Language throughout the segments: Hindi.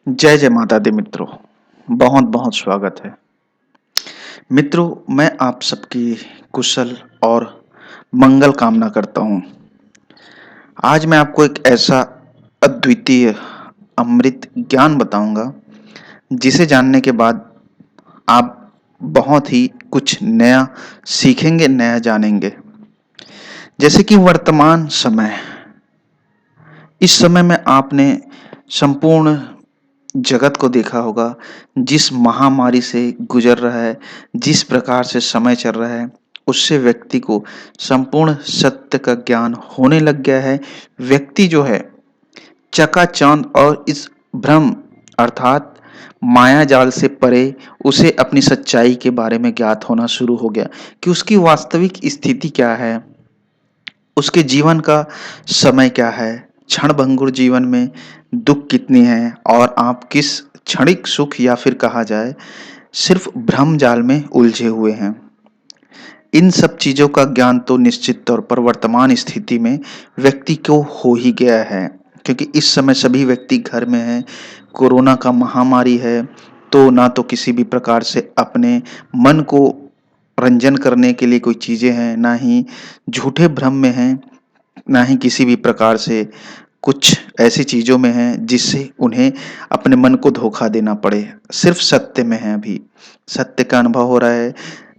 जय जय माता दी मित्रों, बहुत बहुत स्वागत है। मित्रों, मैं आप सबकी कुशल और मंगल कामना करता हूँ। आज मैं आपको एक ऐसा अद्वितीय अमृत ज्ञान बताऊंगा जिसे जानने के बाद आप बहुत ही कुछ नया सीखेंगे, नया जानेंगे। जैसे कि वर्तमान समय, इस समय में आपने संपूर्ण जगत को देखा होगा, जिस महामारी से गुजर रहा है, जिस प्रकार से समय चल रहा है, उससे व्यक्ति को संपूर्ण सत्य का ज्ञान होने लग गया है। व्यक्ति जो है चकाचौंध और इस भ्रम अर्थात माया जाल से परे उसे अपनी सच्चाई के बारे में ज्ञात होना शुरू हो गया कि उसकी वास्तविक स्थिति क्या है, उसके जीवन का समय क्या है, क्षणभंगुर जीवन में दुख कितनी है और आप किस क्षणिक सुख या फिर कहा जाए सिर्फ भ्रम जाल में उलझे हुए हैं। इन सब चीज़ों का ज्ञान तो निश्चित तौर पर वर्तमान स्थिति में व्यक्ति को हो ही गया है, क्योंकि इस समय सभी व्यक्ति घर में हैं, कोरोना का महामारी है, तो ना तो किसी भी प्रकार से अपने मन को रंजन करने के लिए कोई चीज़ें हैं, ना ही झूठे भ्रम में हैं, ना ही किसी भी प्रकार से कुछ ऐसी चीज़ों में हैं जिससे उन्हें अपने मन को धोखा देना पड़े। सिर्फ सत्य में हैं अभी। सत्य का अनुभव हो रहा है।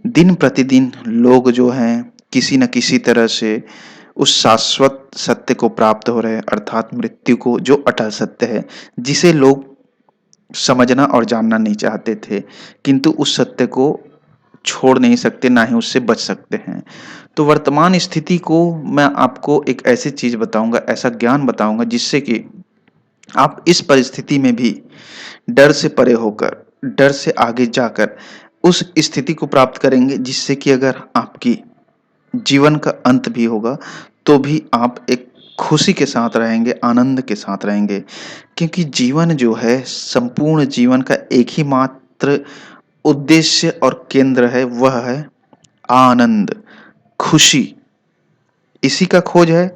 दिन प्रतिदिन लोग जो हैं किसी न किसी तरह से उस शाश्वत सत्य को प्राप्त हो रहे हैं, अर्थात मृत्यु को, जो अटल सत्य है, जिसे लोग समझना और जानना नहीं चाहते थे, किंतु उस सत्य को छोड़ नहीं सकते, ना ही उससे बच सकते हैं। तो वर्तमान स्थिति को मैं आपको एक ऐसी चीज़ बताऊँगा, ऐसा ज्ञान बताऊँगा जिससे कि आप इस परिस्थिति में भी डर से परे होकर, डर से आगे जाकर उस स्थिति को प्राप्त करेंगे जिससे कि अगर आपकी जीवन का अंत भी होगा, तो भी आप एक खुशी के साथ रहेंगे, आनंद के साथ रहेंगे। क्योंकि जीवन जो है, संपूर्ण जीवन का एक ही मात्र उद्देश्य और केंद्र है, वह है आनंद, खुशी। इसी का खोज है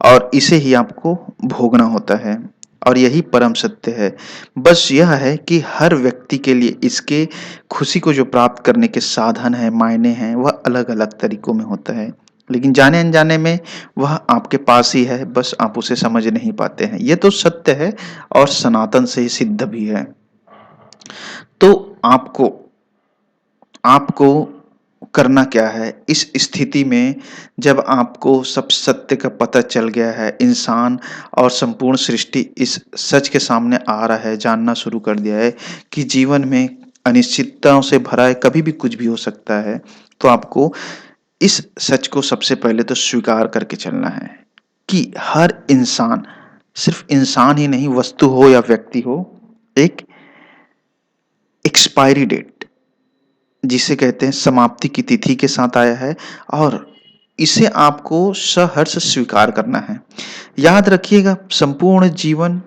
और इसे ही आपको भोगना होता है और यही परम सत्य है। बस यह है कि हर व्यक्ति के लिए इसके खुशी को जो प्राप्त करने के साधन हैं, मायने हैं, वह अलग-अलग तरीकों में होता है। लेकिन जाने-अनजाने में वह आपके पास ही है, बस आप उसे समझ नहीं पाते हैं। ये तो सत्य है और सनातन से ही सिद्ध भी है। तो आपको आपको करना क्या है इस स्थिति में, जब आपको सब सत्य का पता चल गया है, इंसान और संपूर्ण सृष्टि इस सच के सामने आ रहा है, जानना शुरू कर दिया है कि जीवन में अनिश्चितताओं से भरा है, कभी भी कुछ भी हो सकता है। तो आपको इस सच को सबसे पहले तो स्वीकार करके चलना है कि हर इंसान, सिर्फ इंसान ही नहीं, वस्तु हो या व्यक्ति हो, एक एक्सपायरी डेट, जिसे कहते हैं समाप्ति की तिथि के साथ आया है और इसे आपको सहर्ष स्वीकार करना है। याद रखिएगा, संपूर्ण जीवन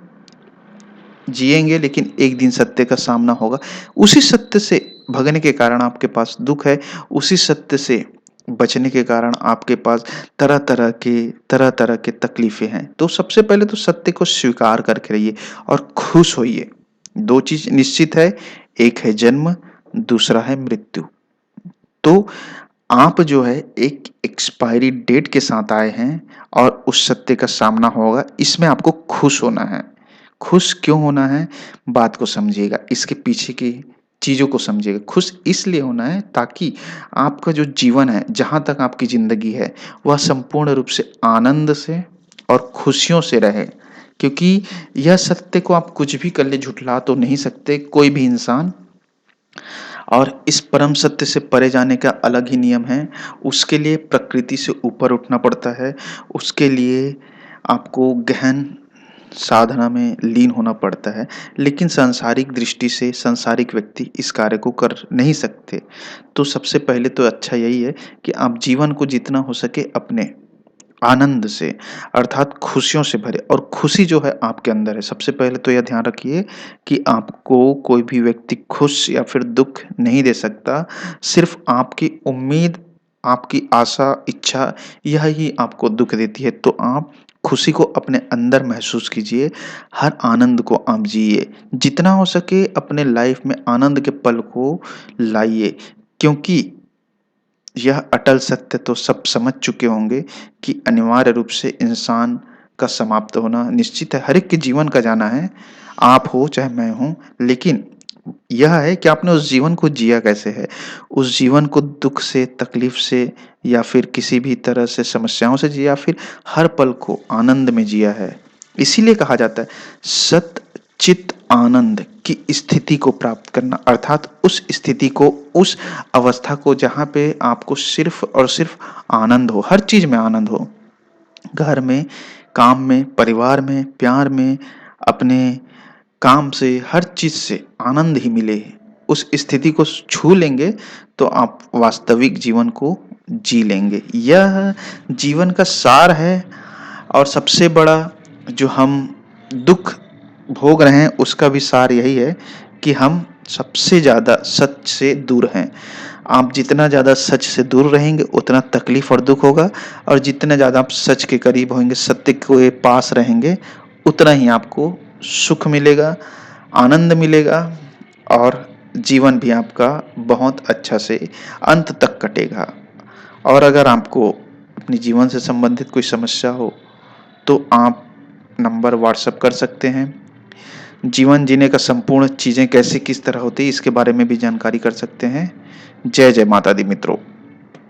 जिएंगे लेकिन एक दिन सत्य का सामना होगा। उसी सत्य से भगने के कारण आपके पास दुख है, उसी सत्य से बचने के कारण आपके पास तरह-तरह के तकलीफें हैं। तो सबसे पहले तो सत्य को स्वीकार करके रहिए और खुश होइए। 2 चीज़ निश्चित है, एक है जन्म, दूसरा है मृत्यु। तो आप जो है एक एक्सपायरी डेट के साथ आए हैं और उस सत्य का सामना होगा, इसमें आपको खुश होना है। खुश क्यों होना है? बात को समझिएगा, इसके पीछे की चीज़ों को समझिएगा। खुश इसलिए होना है ताकि आपका जो जीवन है, जहाँ तक आपकी ज़िंदगी है, वह संपूर्ण रूप से आनंद से और खुशियों से रहे। क्योंकि यह सत्य को आप कुछ भी कर ले, झुठला तो नहीं सकते कोई भी इंसान। और इस परम सत्य से परे जाने का अलग ही नियम है। उसके लिए प्रकृति से ऊपर उठना पड़ता है, उसके लिए आपको गहन साधना में लीन होना पड़ता है। लेकिन सांसारिक दृष्टि से सांसारिक व्यक्ति इस कार्य को कर नहीं सकते। तो सबसे पहले तो अच्छा यही है कि आप जीवन को जितना हो सके अपने आनंद से, अर्थात खुशियों से भरे, और खुशी जो है आपके अंदर है। सबसे पहले तो यह ध्यान रखिए कि आपको कोई भी व्यक्ति खुश या फिर दुःख नहीं दे सकता। सिर्फ़ आपकी उम्मीद, आपकी आशा, इच्छा, यह ही आपको दुःख देती है। तो आप खुशी को अपने अंदर महसूस कीजिए, हर आनंद को आप जिए। जितना हो सके अपने लाइफ में आनंद के पल को लाइए, क्योंकि यह अटल सत्य तो सब समझ चुके होंगे कि अनिवार्य रूप से इंसान का समाप्त होना निश्चित है। हर एक के जीवन का जाना है, आप हो चाहे मैं हूँ, लेकिन यह है कि आपने उस जीवन को जिया कैसे है। उस जीवन को दुख से, तकलीफ से या फिर किसी भी तरह से समस्याओं से जिया, फिर हर पल को आनंद में जिया है। इसीलिए कहा जाता है सत चित आनंद की स्थिति को प्राप्त करना, अर्थात उस स्थिति को, उस अवस्था को जहाँ पे आपको सिर्फ और सिर्फ आनंद हो, हर चीज में आनंद हो। घर में, काम में, परिवार में, प्यार में, अपने काम से, हर चीज से आनंद ही मिले। उस स्थिति को छू लेंगे तो आप वास्तविक जीवन को जी लेंगे। यह जीवन का सार है। और सबसे बड़ा जो हम दुख भोग रहे हैं उसका भी सार यही है कि हम सबसे ज्यादा सच से दूर हैं। आप जितना ज्यादा सच से दूर रहेंगे उतना तकलीफ और दुख होगा, और जितना ज्यादा आप सच के करीब होंगे, सत्य के पास रहेंगे, उतना ही आपको सुख मिलेगा, आनंद मिलेगा, और जीवन भी आपका बहुत अच्छा से अंत तक कटेगा। और अगर आपको अपने जीवन से संबंधित कोई समस्या हो तो आप नंबर व्हाट्सएप कर सकते हैं। जीवन जीने का संपूर्ण चीज़ें कैसे किस तरह होती है इसके बारे में भी जानकारी कर सकते हैं। जय जय माता दी मित्रों।